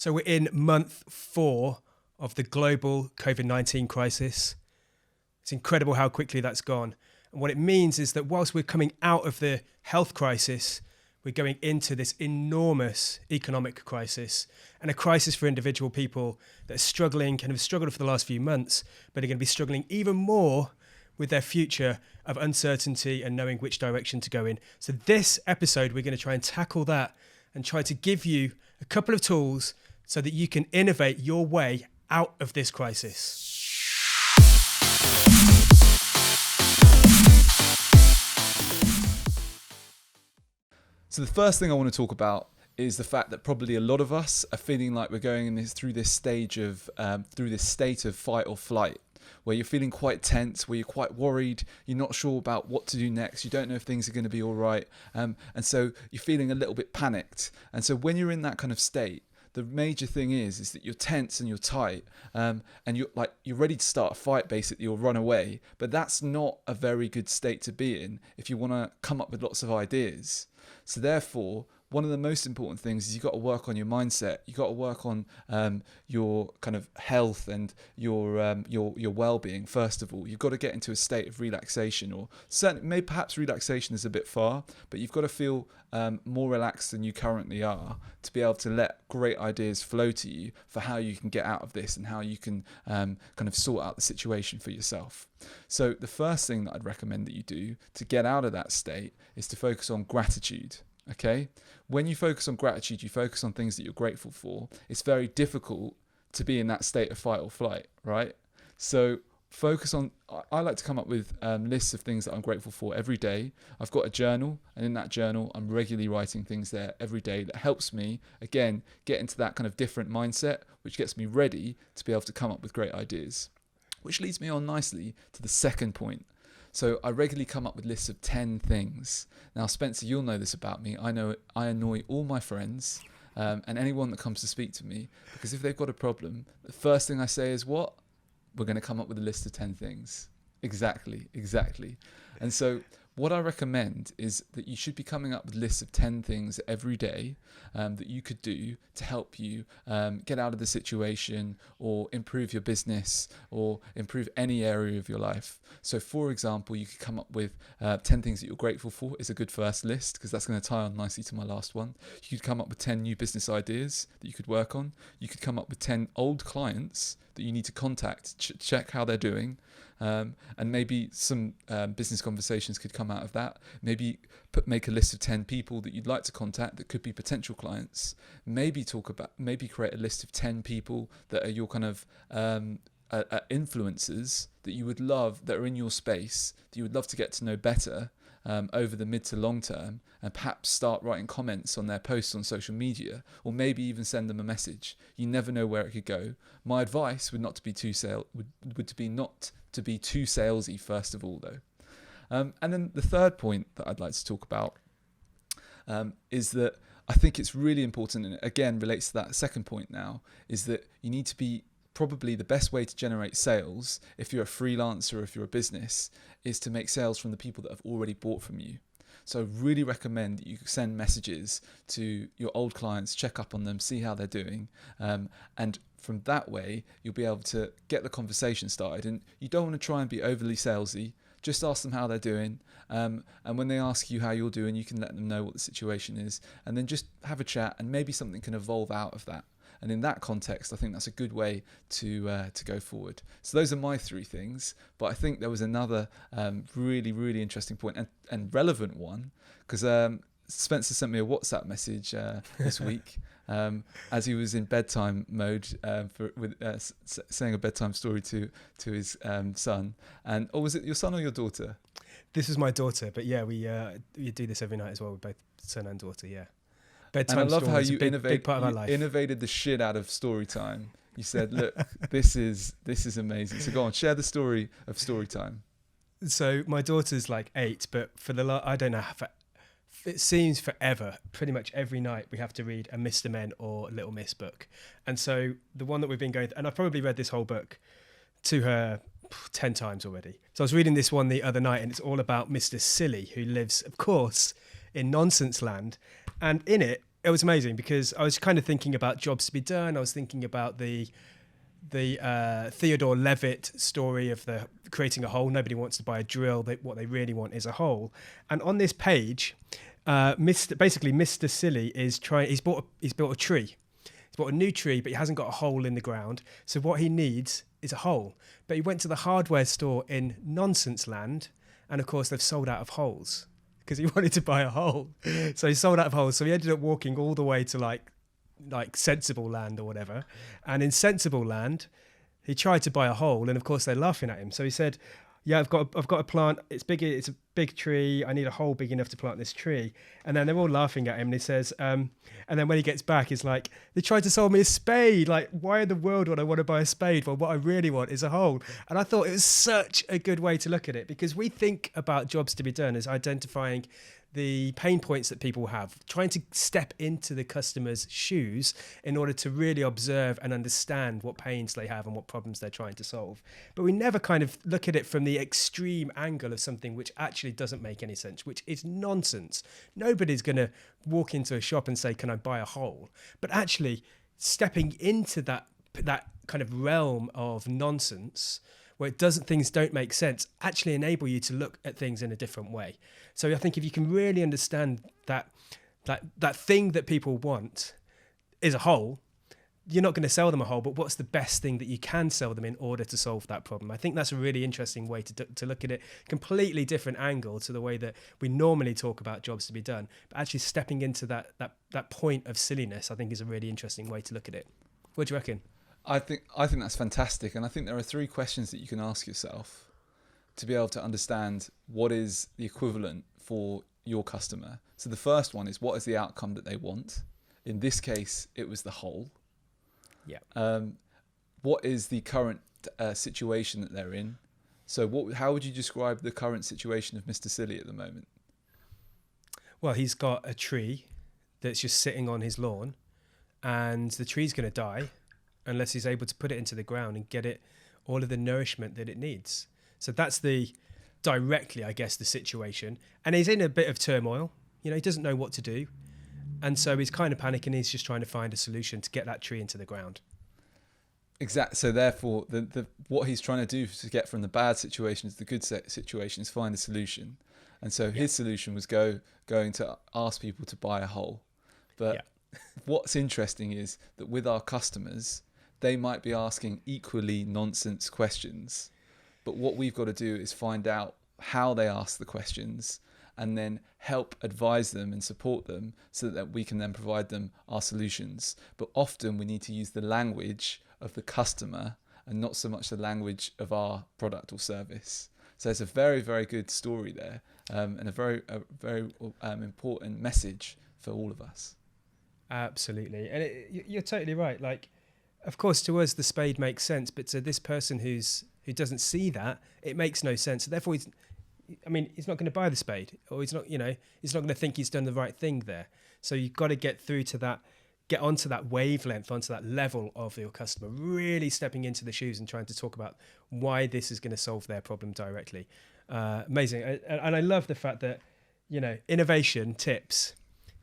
So we're in month 4 of the global COVID-19 crisis. It's incredible how quickly that's gone. And what it means is that whilst we're coming out of the health crisis, we're going into this enormous economic crisis, and a crisis for individual people that are struggling, kind of struggled for the last few months, but are going to be struggling even more with their future of uncertainty and knowing which direction to go in. So this episode, we're going to try and tackle that and try to give you a couple of tools so that you can innovate your way out of this crisis. So the first thing I want to talk about is the fact that probably a lot of us are feeling like we're going through this state of fight or flight, where you're feeling quite tense, where you're quite worried, you're not sure about what to do next, you don't know if things are going to be all right, and so you're feeling a little bit panicked. And so when you're in that kind of state, the major thing is that you're tense and you're tight, and you're ready to start a fight basically, or run away. But that's not a very good state to be in if you want to come up with lots of ideas. So therefore, one of the most important things is you've got to work on your mindset. You've got to work on your kind of health and your well-being. First of all, you've got to get into a state of relaxation, or certainly, maybe perhaps relaxation is a bit far, but you've got to feel more relaxed than you currently are to be able to let great ideas flow to you for how you can get out of this and how you can kind of sort out the situation for yourself. So the first thing that I'd recommend that you do to get out of that state is to focus on gratitude. Okay, when you focus on gratitude, you focus on things that you're grateful for. It's very difficult to be in that state of fight or flight, right? So focus on, I like to come up with lists of things that I'm grateful for every day. I've got a journal, and in that journal, I'm regularly writing things there every day that helps me, again, get into that kind of different mindset, which gets me ready to be able to come up with great ideas. Which leads me on nicely to the second point. So I regularly come up with lists of 10 things. Now, Spencer, you'll know this about me. I know I annoy all my friends and anyone that comes to speak to me, because if they've got a problem, the first thing I say is, what? We're going to come up with a list of 10 things. Exactly. And so what I recommend is that you should be coming up with lists of 10 things every day that you could do to help you get out of the situation, or improve your business, or improve any area of your life. So for example, you could come up with 10 things that you're grateful for is a good first list, because that's going to tie on nicely to my last one. You could come up with 10 new business ideas that you could work on. You could come up with 10 old clients that you need to contact, check how they're doing. And maybe some business conversations could come out of that. Maybe make a list of 10 people that you'd like to contact that could be potential clients. Maybe create a list of 10 people that are your kind of influencers that you would love, that are in your space, that you would love to get to know better over the mid to long term, and perhaps start writing comments on their posts on social media, or maybe even send them a message. You never know where it could go. My advice would not to be too salesy first of all, though. And then the third point that I'd like to talk about is that I think it's really important, and again relates to that second point now, is that you need to be, probably the best way to generate sales, if you're a freelancer or if you're a business, is to make sales from the people that have already bought from you. So I really recommend that you send messages to your old clients, check up on them, see how they're doing, and from that way you'll be able to get the conversation started. And you don't want to try and be overly salesy. Just ask them how they're doing, and when they ask you how you're doing, you can let them know what the situation is, and then just have a chat, and maybe something can evolve out of that. And in that context, I think that's a good way to go forward. So those are my 3 things. But I think there was another really, really interesting point and relevant one, because Spencer sent me a WhatsApp message this week as he was in bedtime mode saying a bedtime story to his son. Or was it your son or your daughter? This is my daughter, but yeah, we do this every night as well with both son and daughter, yeah. Bedtime and I love how you big part of our life. Innovated the shit out of story time. You said, look, this is amazing. So go on, share the story of story time. So my daughter's like 8, but for I don't know, it seems forever. Pretty much every night we have to read a Mr. Men or Little Miss book. And so the one that we've been going through, and I've probably read this whole book to her 10 times already. So I was reading this one the other night, and it's all about Mr. Silly, who lives, of course, in nonsense land. And in it, it was amazing because I was kind of thinking about jobs to be done. I was thinking about the Theodore Levitt story of the creating a hole. Nobody wants to buy a drill. What they really want is a hole. And on this page, Mr. Silly is trying. He's built a tree. He's bought a new tree, but he hasn't got a hole in the ground. So what he needs is a hole. But he went to the hardware store in Nonsense Land, and of course they've sold out of holes because he wanted to buy a hole. So he sold out of holes. So he ended up walking all the way to like Sensible Land or whatever. And in Sensible Land, he tried to buy a hole, and of course they're laughing at him. So he said, "Yeah, I've got a plant. It's big. It's a big tree. I need a hole big enough to plant this tree." And then they're all laughing at him. And he says, and then when he gets back, he's like, "They tried to sell me a spade. Like, why in the world would I want to buy a spade? Well, what I really want is a hole." And I thought it was such a good way to look at it, because we think about jobs to be done as identifying the pain points that people have, trying to step into the customer's shoes in order to really observe and understand what pains they have and what problems they're trying to solve. But we never kind of look at it from the extreme angle of something which actually doesn't make any sense, which is nonsense. Nobody's going to walk into a shop and say, "Can I buy a hole?" But actually stepping into that kind of realm of nonsense where things don't make sense, actually enable you to look at things in a different way. So I think if you can really understand that thing that people want is a hole, you're not going to sell them a hole, but what's the best thing that you can sell them in order to solve that problem? I think that's a really interesting way to look at it. Completely different angle to the way that we normally talk about jobs to be done. But actually stepping into that point of silliness, I think, is a really interesting way to look at it. What do you reckon? I think that's fantastic, and I think there are 3 questions that you can ask yourself to be able to understand what is the equivalent for your customer. So the first one is, what is the outcome that they want? In this case, it was the hole. Yeah. What is the current situation that they're in? So how would you describe the current situation of Mr. Silly at the moment? Well, he's got a tree that's just sitting on his lawn, and the tree's going to die unless he's able to put it into the ground and get it all of the nourishment that it needs. So that's directly, I guess, the situation. And he's in a bit of turmoil. He doesn't know what to do. And so he's kind of panicking. He's just trying to find a solution to get that tree into the ground. Exactly. So therefore, what he's trying to do to get from the bad situation to the good situation is find a solution. And so his solution was going to ask people to buy a hole. But what's interesting is that with our customers, they might be asking equally nonsense questions. But what we've got to do is find out how they ask the questions and then help advise them and support them so that we can then provide them our solutions. But often we need to use the language of the customer and not so much the language of our product or service. So it's a very, very good story there, and a very important message for all of us. Absolutely. And you're totally right. Like, of course, to us, the spade makes sense, but to this person who doesn't see that, it makes no sense. So therefore, he's not going to buy the spade, or he's not going to think he's done the right thing there. So you've got to get onto that wavelength, onto that level of your customer, really stepping into the shoes and trying to talk about why this is going to solve their problem directly. Amazing. And I love the fact that, innovation tips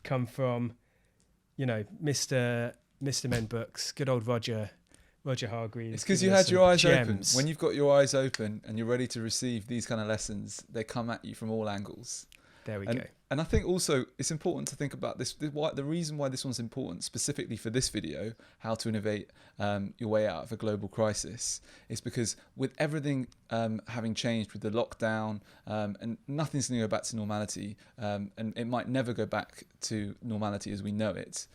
come from, Mr. Men Books, good old Roger Hargreaves. It's because you had your eyes open. When you've got your eyes open and you're ready to receive these kind of lessons, they come at you from all angles. There we go. And I think also it's important to think about this. The reason why this one's important, specifically for this video, how to innovate your way out of a global crisis, is because with everything having changed with the lockdown, and nothing's going to go back to normality, and it might never go back to normality as we know it,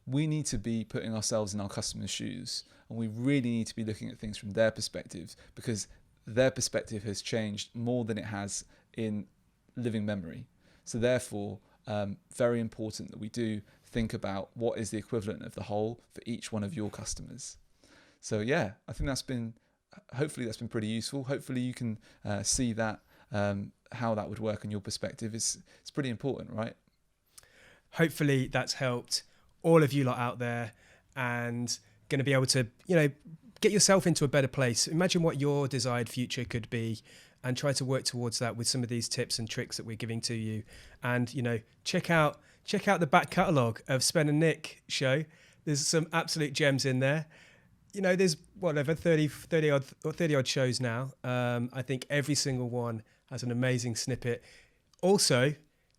we need to be putting ourselves in our customers' shoes, and we really need to be looking at things from their perspective, because their perspective has changed more than it has in living memory. So therefore, very important that we do think about what is the equivalent of the whole for each one of your customers. So yeah, I think hopefully that's been pretty useful. Hopefully you can see that, how that would work in your perspective. It's pretty important, right? Hopefully that's helped all of you lot out there, and going to be able to, get yourself into a better place. Imagine what your desired future could be, and try to work towards that with some of these tips and tricks that we're giving to you. And, check out check out the back catalogue of Spen and Nick Show. There's some absolute gems in there. You know, there's whatever 30 odd shows now. I think every single one has an amazing snippet. Also,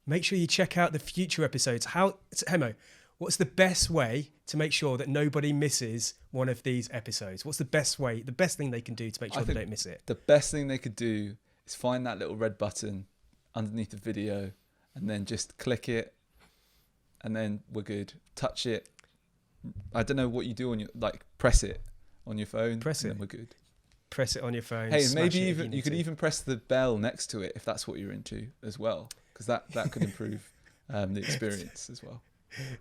make sure you check out the future episodes. Hemo, what's the best way to make sure that nobody misses one of these episodes? What's the best thing they can do to make sure they don't miss it? The best thing they could do is find that little red button underneath the video and then just click it, and then we're good. Touch it. I don't know what you do on your, press it on your phone. Press it. And then we're good. Press it on your phone. Hey, maybe even you could even press the bell next to it if that's what you're into as well, because that could improve the experience as well.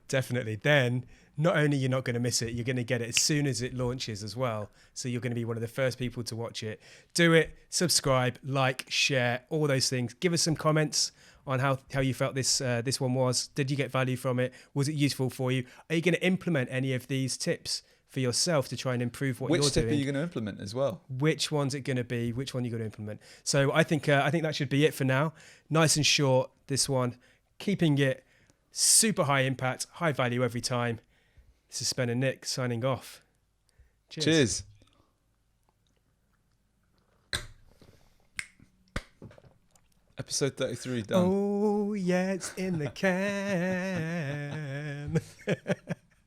Definitely. Then not only you're not going to miss it, you're going to get it as soon as it launches as well. So you're going to be one of the first people to watch it. Do it, subscribe, like, share, all those things. Give us some comments on how you felt this one was. Did you get value from it? Was it useful for you? Are you going to implement any of these tips for yourself to try and improve what you're doing? Which tip are you going to implement as well? Which one's it going to be? Which one are you going to implement? So I think that should be it for now. Nice and short, this one. Keeping it super high impact, high value every time. This is Spen and Nick signing off. Cheers. Episode 33 done. Oh, yeah, it's in the can.